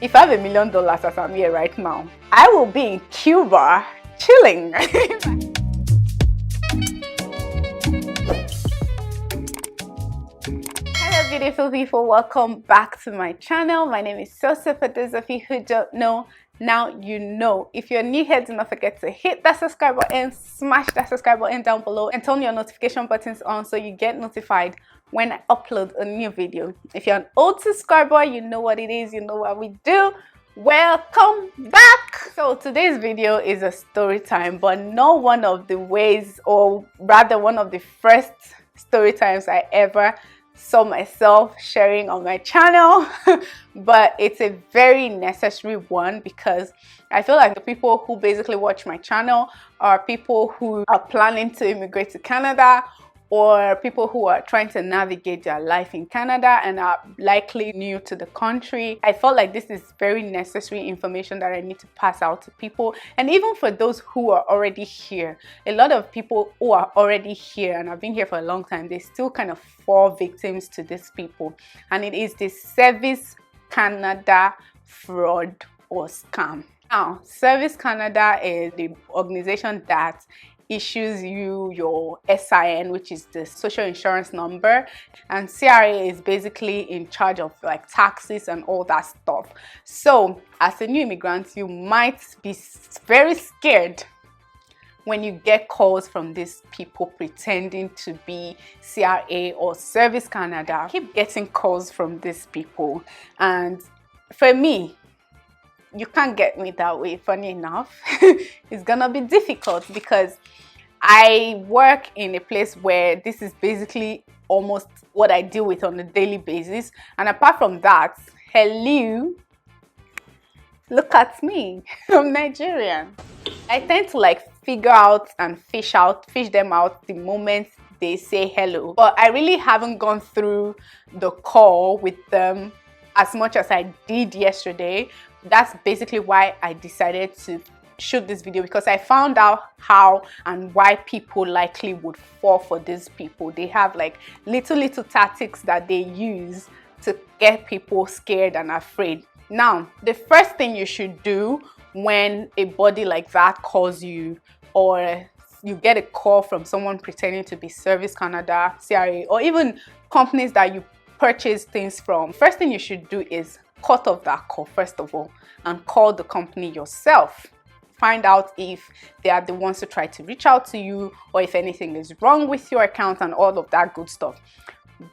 If I have $1,000,000 as I'm here right now, I will be in Cuba chilling. Hello beautiful people, welcome back to my channel. My name is Sosa. For those of you who don't know, now you know. If you're new here, do not forget to hit that subscribe button, smash that subscribe button down below, and turn your notification buttons on so you get notified when I upload a new video. If you're an old subscriber, you know what it is, you know what we do. Welcome back. So today's video is a story time, but not one of the ways, or rather one of the first story times I ever saw myself sharing on my channel. But it's a very necessary one because I feel like the people who basically watch my channel are people who are planning to immigrate to Canada, or people who are trying to navigate their life in Canada and are likely new to the country. I felt like this is very necessary information that I need to pass out to people. And even for those who are already here, a lot of people who are already here and have been here for a long time, they still kind of fall victims to these people. And it is the Service Canada fraud or scam. Now, Service Canada is the organization that issues you your SIN, which is the social insurance number, and CRA is basically in charge of like taxes and all that stuff. So as a new immigrant, you might be very scared when you get calls from these people pretending to be CRA or Service Canada. I keep getting calls from these people, and for me, you can't get me that way. Funny enough, it's gonna be difficult because I work in a place where this is basically almost what I deal with on a daily basis. And apart from that, hello, look at me, I'm Nigerian. I tend to like figure out and fish them out the moment they say hello. But I really haven't gone through the call with them as much as I did yesterday. That's basically why I decided to shoot this video, because I found out how and why people likely would fall for these people. They have like little tactics that they use to get people scared and afraid. Now, the first thing you should do when a body like that calls you, or you get a call from someone pretending to be Service Canada, CRA, or even companies that you purchase things from, first thing you should do is cut off that call first of all and call the company yourself. Find out if they are the ones who try to reach out to you, or if anything is wrong with your account and all of that good stuff.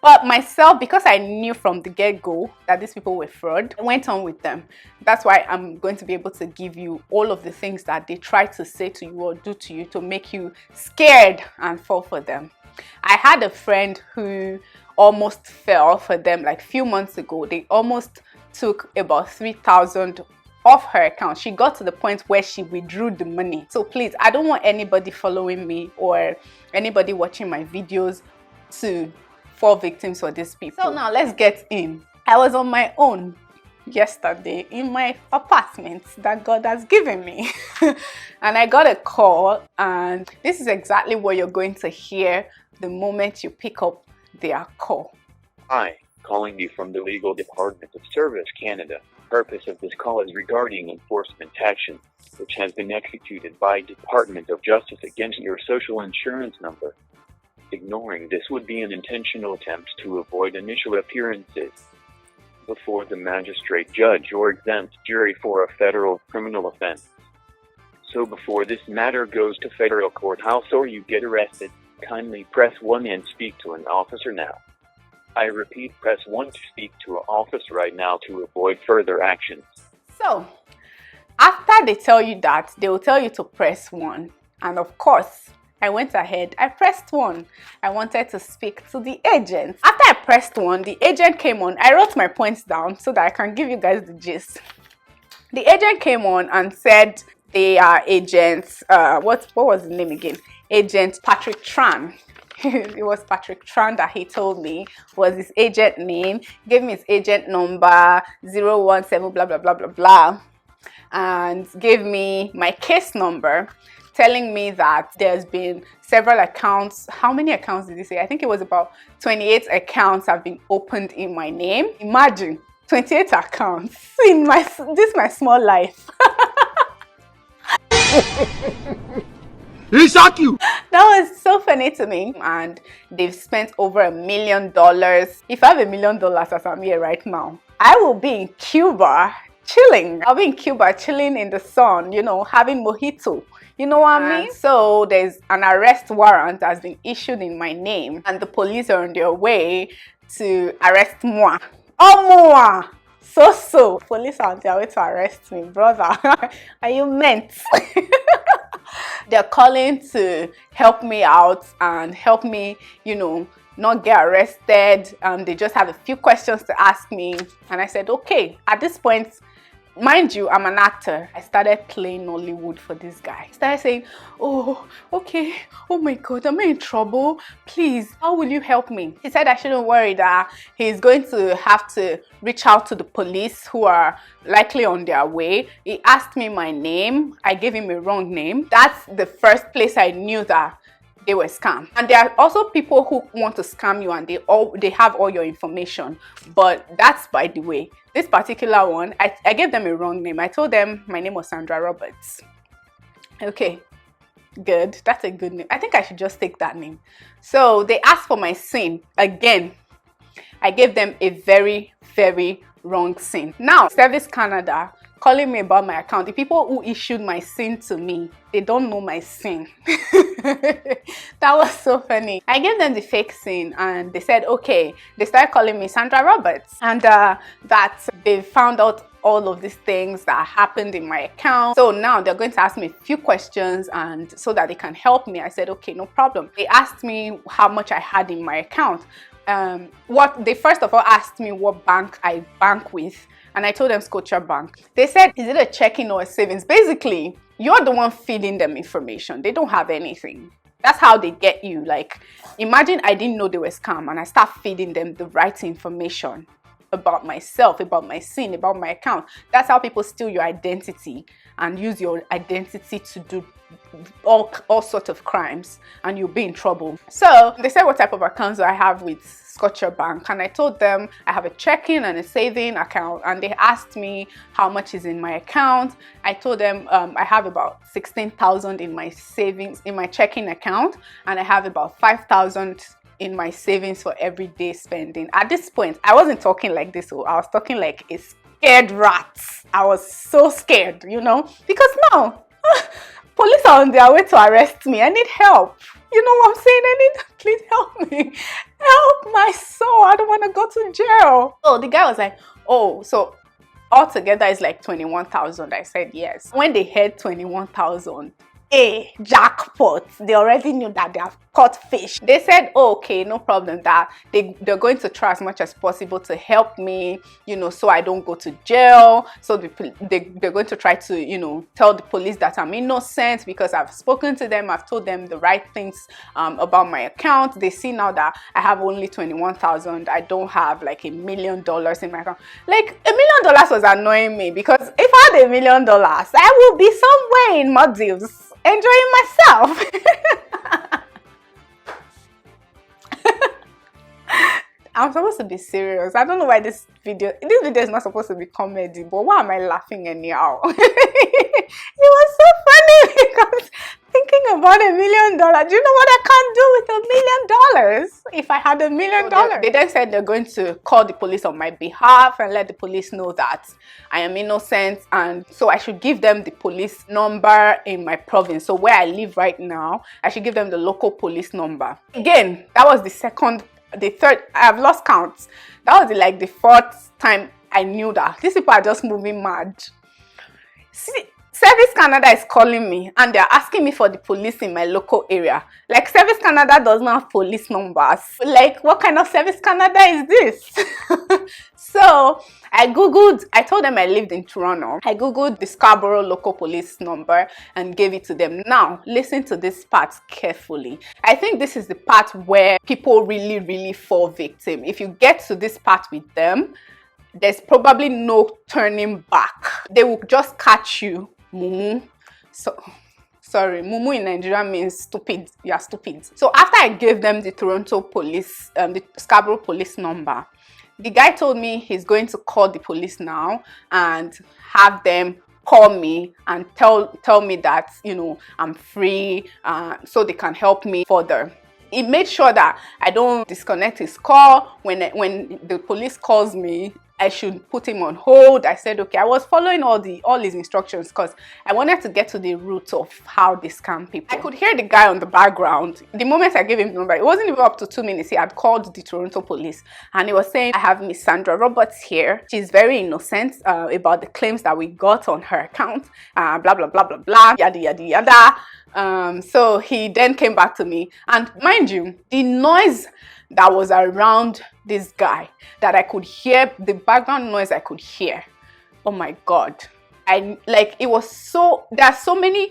But myself, because I knew from the get-go that these people were fraud, I went on with them. That's why I'm going to be able to give you all of the things that they try to say to you or do to you to make you scared and fall for them. I had a friend who almost fell for them like a few months ago. They almost took about 3,000 off her account. She got to the point where she withdrew the money. So please, I don't want anybody following me or anybody watching my videos to fall victims for these people. So now let's get in. I was on my own yesterday in my apartment that God has given me. And I got a call, and this is exactly what you're going to hear the moment you pick up their call. Hi, calling you from the Legal Department of Service Canada. Purpose of this call is regarding enforcement action, which has been executed by Department of Justice against your social insurance number. Ignoring this would be an intentional attempt to avoid initial appearances before the magistrate judge or exempt jury for a federal criminal offense. So before this matter goes to federal courthouse or you get arrested, kindly press 1 and speak to an officer now. I repeat, press 1 to speak to an officer right now to avoid further actions. So, after they tell you that, they will tell you to press 1. And of course, I went ahead, I pressed 1. I wanted to speak to the agent. After I pressed 1, the agent came on. I wrote my points down so that I can give you guys the gist. The agent came on and said they are agents, what was the name again? Agent Patrick Tran. It was Patrick Tran that he told me was his agent name. Gave me his agent number 017 blah blah blah blah blah, and gave me my case number, telling me that there's been several accounts. How many accounts did he say? I think it was about 28 accounts have been opened in my name. Imagine 28 accounts in this my small life. He shock you. That was so funny to me. And they've spent over $1 million. If I have $1 million as I'm here right now, I will be in Cuba chilling. I'll be in Cuba chilling in the sun, you know, having mojito. You know what I mean? So there's an arrest warrant that's been issued in my name, and the police are on their way to arrest moi. Oh, moi! So. Police are on their way to arrest me, brother. Are you meant? They're calling to help me out and help me, you know, not get arrested. They just have a few questions to ask me. And I said, okay. At this point, mind you, I'm an actor. I started playing Nollywood for this guy. I started saying, oh, okay. Oh my God, am I in trouble? Please, how will you help me? He said I shouldn't worry, that he's going to have to reach out to the police who are likely on their way. He asked me my name. I gave him a wrong name. That's the first place I knew that they were scammed. And there are also people who want to scam you and they have all your information. But that's by the way. This particular one, I gave them a wrong name. I told them my name was Sandra Roberts. Okay, good. That's a good name. I think I should just take that name. So they asked for my SIN again. I gave them a very, very wrong SIN. Now, Service Canada calling me about my account. The people who issued my SIN to me, they don't know my SIN. That was so funny. I gave them the fake SIN and they said, okay. They started calling me Sandra Roberts, and that they found out all of these things that happened in my account. So now they're going to ask me a few questions and so that they can help me. I said, okay, no problem. They asked me how much I had in my account. They first of all asked me what bank I bank with. And I told them Scotiabank. They said, is it a checking or a savings? Basically, you're the one feeding them information. They don't have anything. That's how they get you. Like, imagine I didn't know they were scam and I start feeding them the right information about myself, about my SIN, about my account. That's how people steal your identity and use your identity to do all sorts of crimes, and you'll be in trouble. So they said what type of accounts do I have with Scotiabank, and I told them I have a checking and a saving account, and they asked me how much is in my account. I told them I have about 16,000 in my savings, in my checking account, and I have about 5,000 in my savings for everyday spending. At this point, I wasn't talking like this, so I was talking like a scared rat. I was so scared, you know, because now police are on their way to arrest me. I need help. You know what I'm saying? Please help me. Help my soul. I don't want to go to jail. Oh, the guy was like, oh, so altogether it's like 21,000. I said yes. When they heard 21,000, jackpot. They already knew that they have caught fish. They said, oh, okay, no problem, that they're going to try as much as possible to help me, you know, so I don't go to jail. So they're going to try to, you know, tell the police that I'm innocent because I've spoken to them. I've told them the right things about my account. They see now that I have only 21,000. I don't have like $1 million in my account. Like $1 million was annoying me, because if I had $1 million, I would be somewhere in Maldives enjoying myself. I'm supposed to be serious. I don't know why this video is not supposed to be comedy, but why am I laughing anyhow? It was so funny because thinking about $1 million, do you know what I can't do with $1 million if I had $1 million? They then said they're going to call the police on my behalf and let the police know that I am innocent, and so I should give them the police number in my province. So where I live right now, I should give them the local police number. Again, that was the third, I've lost count. That was the fourth time I knew that these people are just moving mad. See, Service Canada is calling me and they're asking me for the police in my local area. Like, Service Canada does not have police numbers. Like, what kind of Service Canada is this? So I told them I lived in Toronto. I googled the Scarborough local police number and gave it to them. Now, listen to this part carefully. I think this is the part where people really, really fall victim. If you get to this part with them, there's probably no turning back. They will just catch you, mumu. Sorry, mumu in Nigeria means stupid. You are stupid. So after I gave them the Toronto police, the Scarborough police number, The guy told me he's going to call the police now and have them call me and tell me that, you know, I'm free, so they can help me further. He made sure that I don't disconnect his call. When the police calls me, I should put him on hold. I said, okay, I was following all his instructions because I wanted to get to the root of how they scam people. I could hear the guy on the background. The moment I gave him the number, it wasn't even up to 2 minutes. He had called the Toronto police and he was saying, I have Miss Sandra Roberts here. She's very innocent about the claims that we got on her account, blah, blah, blah, blah, blah, yada, yada, yada. So he then came back to me, and mind you, the noise that was around this guy, that I could hear, the background noise I could hear, oh my God, it was so, there are so many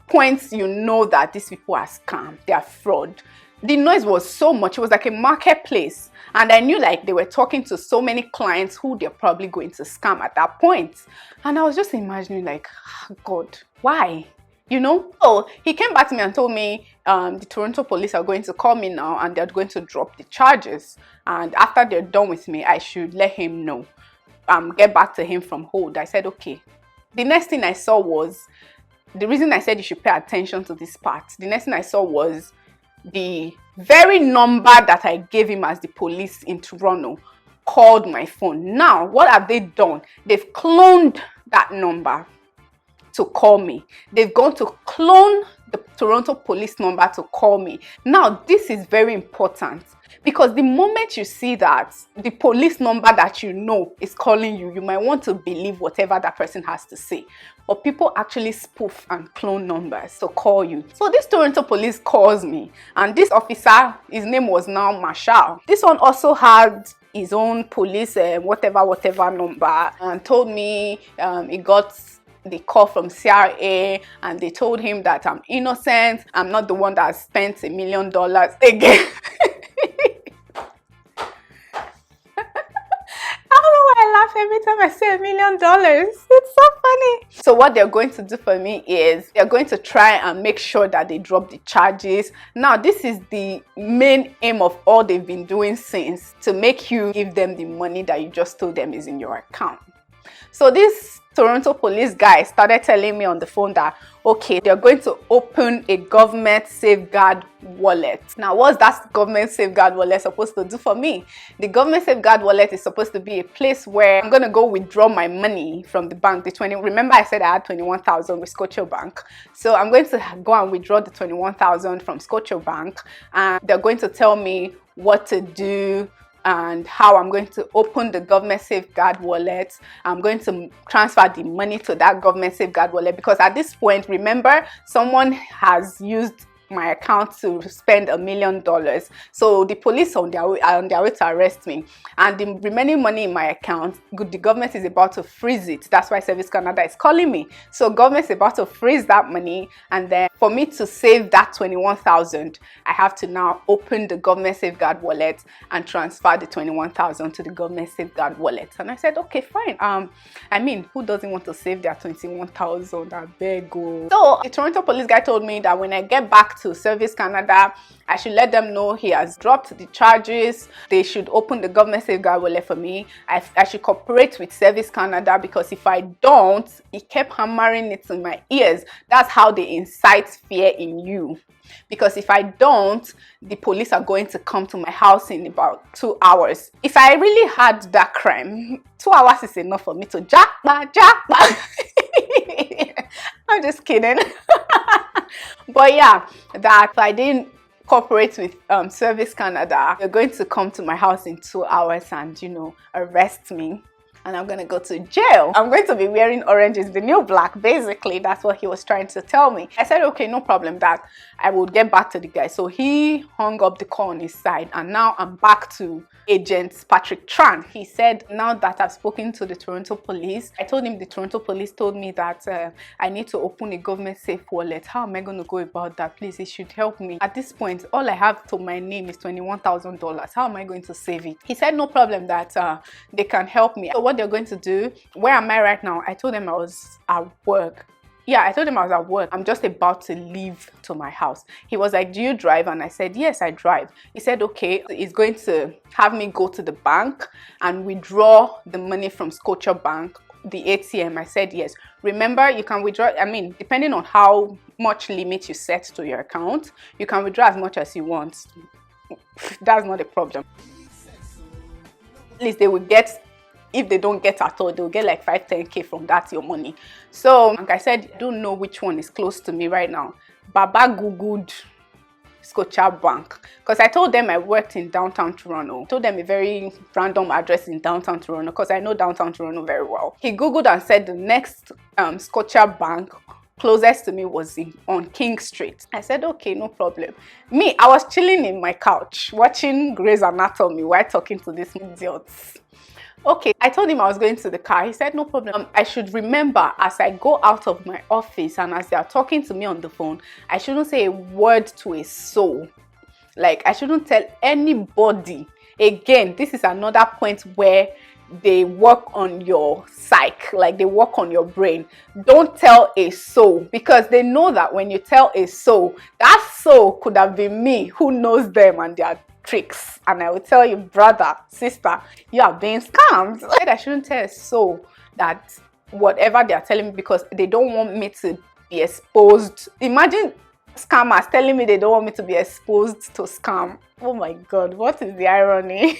points you know that these people are scam, they are fraud. The noise was so much, it was like a marketplace, and I knew like they were talking to so many clients who they're probably going to scam at that point. And I was just imagining like, oh God, why? You know? So he came back to me and told me the Toronto police are going to call me now and they're going to drop the charges. And after they're done with me, I should let him know. Get back to him from hold. I said, okay. The next thing I saw was, the reason I said you should pay attention to this part, the next thing I saw was the very number that I gave him as the police in Toronto called my phone. Now, what have they done? They've cloned that number to call me. They've gone to clone the Toronto police number to call me. Now, this is very important because the moment you see that the police number that you know is calling you, you might want to believe whatever that person has to say. But people actually spoof and clone numbers to call you. So this Toronto police calls me, and this officer, his name was now Marshall. This one also had his own police whatever number, and told me he got the call from CRA and they told him that I'm innocent. I'm not the one that spent $1 million again. I don't know why I laugh every time I say $1 million. It's so funny. So what they're going to do for me is they're going to try and make sure that they drop the charges. Now, this is the main aim of all they've been doing since, to make you give them the money that you just told them is in your account. So this Toronto police guy started telling me on the phone that, okay, they're going to open a government safeguard wallet. Now, what's that government safeguard wallet supposed to do for me? The government safeguard wallet is supposed to be a place where I'm going to go withdraw my money from the bank. Remember I said I had 21,000 with Scotiabank. So I'm going to go and withdraw the 21,000 from Scotiabank, and they're going to tell me what to do and how I'm going to open the government safeguard wallet. I'm going to transfer the money to that government safeguard wallet, because at this point, remember, someone has used my account to spend $1 million. So the police are on their way to arrest me, and the remaining money in my account, the government is about to freeze it. That's why Service Canada is calling me. So government is about to freeze that money, and then for me to save that 21,000, I have to now open the government safeguard wallet and transfer the 21,000 to the government safeguard wallet. And I said, okay, fine. I mean, who doesn't want to save their 21,000? I beg you. So the Toronto police guy told me that when I get back to Service Canada, I should let them know he has dropped the charges. They should open the government safeguard wallet for me. I should cooperate with Service Canada, because if I don't, he kept hammering it in my ears. That's how they incite fear in you. Because if I don't, the police are going to come to my house in about 2 hours. If I really had that crime, 2 hours is enough for me to jackpot. I'm just kidding. But yeah, that if I didn't cooperate with Service Canada, they're going to come to my house in 2 hours and, you know, arrest me. And I'm going to go to jail. I'm going to be wearing orange is the new black. Basically, that's what he was trying to tell me. I said, okay, no problem, that I would get back to the guy. So he hung up the call on his side. And now I'm back to Agent Patrick Tran. He said, now that I've spoken to the Toronto police, I told him the Toronto police told me that I need to open a government safe wallet. How am I going to go about that? Please, he should help me. At this point, all I have to my name is $21,000. How am I going to save it? He said, no problem, that they can help me. So what they're going to do, where am I right now? I told them I was at work. Yeah, I told him I was at work. I'm just about to leave to my house. He was like, do you drive? And I said, yes, I drive. He said, okay, he's going to have me go to the bank and withdraw the money from Scotiabank, the ATM. I said, yes. Remember, you can withdraw, I mean, depending on how much limit you set to your account, you can withdraw as much as you want. That's not a problem. At least they will get, if they don't get at all, they'll get like 5-10K from that your money. So like I said, I don't know which one is close to me right now. Baba googled Scotiabank because I told them I worked in downtown Toronto. I told them a very random address in downtown Toronto because I know downtown Toronto very well. He googled and said the next Scotiabank closest to me was on King Street. I said, okay, no problem. Me, I was chilling in my couch watching Grey's Anatomy while talking to these idiots. Okay, I told him I was going to the car. He said, no problem. I should remember as I go out of my office and as they are talking to me on the phone, I shouldn't say a word to a soul. Like, I shouldn't tell anybody. Again, this is another point where they work on your psyche, like they work on your brain. Don't tell a soul, because they know that when you tell a soul, that soul could have been me who knows them and their tricks, and I will tell you, brother, sister, you are being scammed. I shouldn't tell a soul that whatever they are telling me, because they don't want me to be exposed. Imagine scammers telling me they don't want me to be exposed to scam. Oh my god, what is the irony?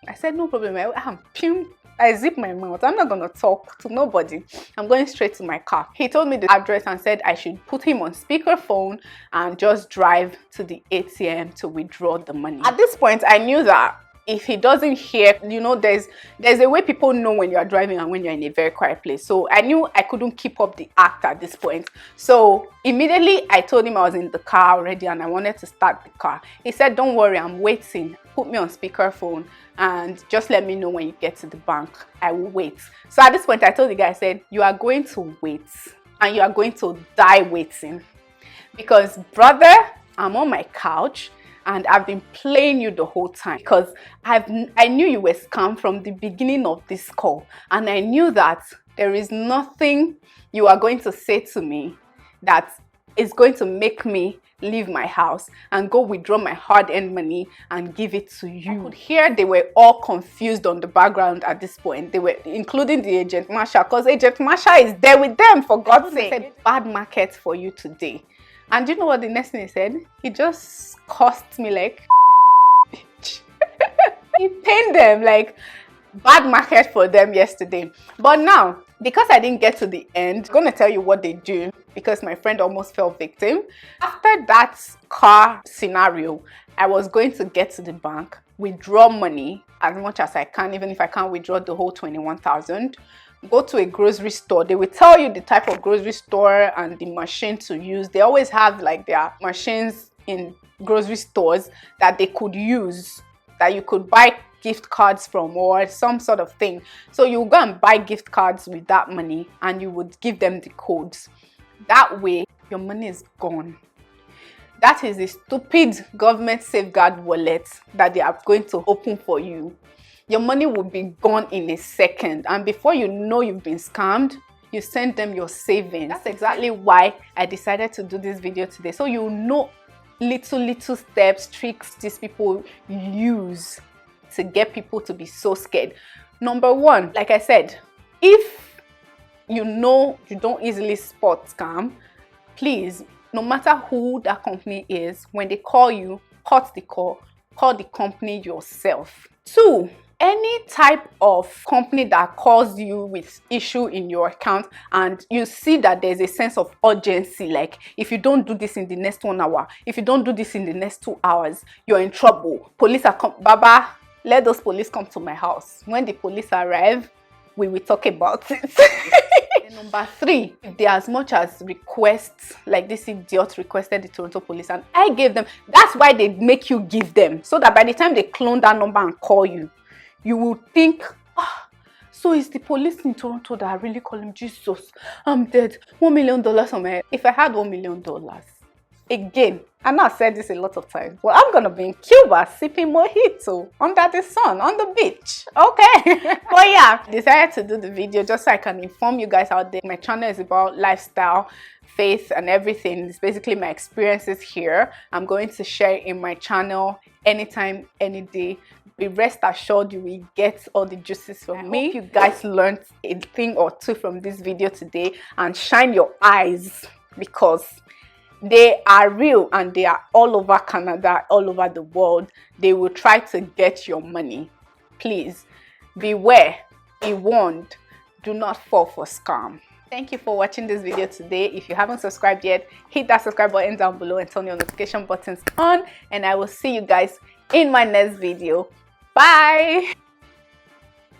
I said, no problem. I zip my mouth. I'm not going to talk to nobody. I'm going straight to my car. He told me the address and said I should put him on speakerphone and just drive to the ATM to withdraw the money. At this point, I knew that if he doesn't hear, you know, there's a way people know when you are driving and when you're in a very quiet place. So I knew I couldn't keep up the act at this point. So immediately I told him I was in the car already and I wanted to start the car. He said, don't worry, I'm waiting. Put me on speakerphone and just let me know when you get to the bank. I will wait. So at this point, I told the guy, I said, you are going to wait and you are going to die waiting. Because brother, I'm on my couch and I've been playing you the whole time because I knew you were scammed from the beginning of this call. And I knew that there is nothing you are going to say to me that is going to make me leave my house and go withdraw my hard-earned money and give it to you. I could hear they were all confused on the background at this point. They were, including the agent Masha, because agent Masha is there with them, for God's sake. He said, bad market for you today. And you know what the next thing he said? He just cost me like he paid them like bad market for them yesterday. But now, because I didn't get to the end, I'm going to tell you what they do, because my friend almost fell victim. After that car scenario, I was going to get to the bank, withdraw money as much as I can, even if I can't withdraw the whole 21,000. Go to a grocery store. They will tell you the type of grocery store and the machine to use. They always have like their machines in grocery stores that they could use, that you could buy gift cards from or some sort of thing. So you go and buy gift cards with that money and you would give them the codes. That way, your money is gone. That is a stupid government safeguard wallet that they are going to open for you. Your money will be gone in a second. And before you know you've been scammed, you send them your savings. That's exactly why I decided to do this video today. So you know little steps, tricks these people use to get people to be so scared. Number one, like I said, if you know you don't easily spot scam, please, no matter who that company is, when they call you, cut the call the company yourself. Two, any type of company that calls you with issue in your account and you see that there's a sense of urgency, like if you don't do this in the next 1 hour, if you don't do this in the next 2 hours, you're in trouble. Police are Baba, let those police come to my house. When the police arrive, we will talk about it. Number three, if they as much as requests, like this idiot requested the Toronto police and I gave them, that's why they make you give them, so that by the time they clone that number and call you, you will think, so it's the police in Toronto that are really calling. Jesus, I'm dead. $1 million on my head. If I had $1 million, again, I know I've said this a lot of times, but I'm gonna be in Cuba sipping mojito under the sun on the beach. Okay. But yeah, decided to do the video just so I can inform you guys out there. My channel is about lifestyle, faith, and everything. It's basically my experiences here. I'm going to share in my channel anytime, any day. Be rest assured you will get all the juices from me. Hope you guys learned a thing or two from this video today, and shine your eyes, because they are real and they are all over Canada, all over the world. They will try to get your money. Please beware, be warned, do not fall for scam. Thank you for watching this video today. If you haven't subscribed yet, hit that subscribe button down below and turn your notification buttons on, and I will see you guys in my next video. Bye.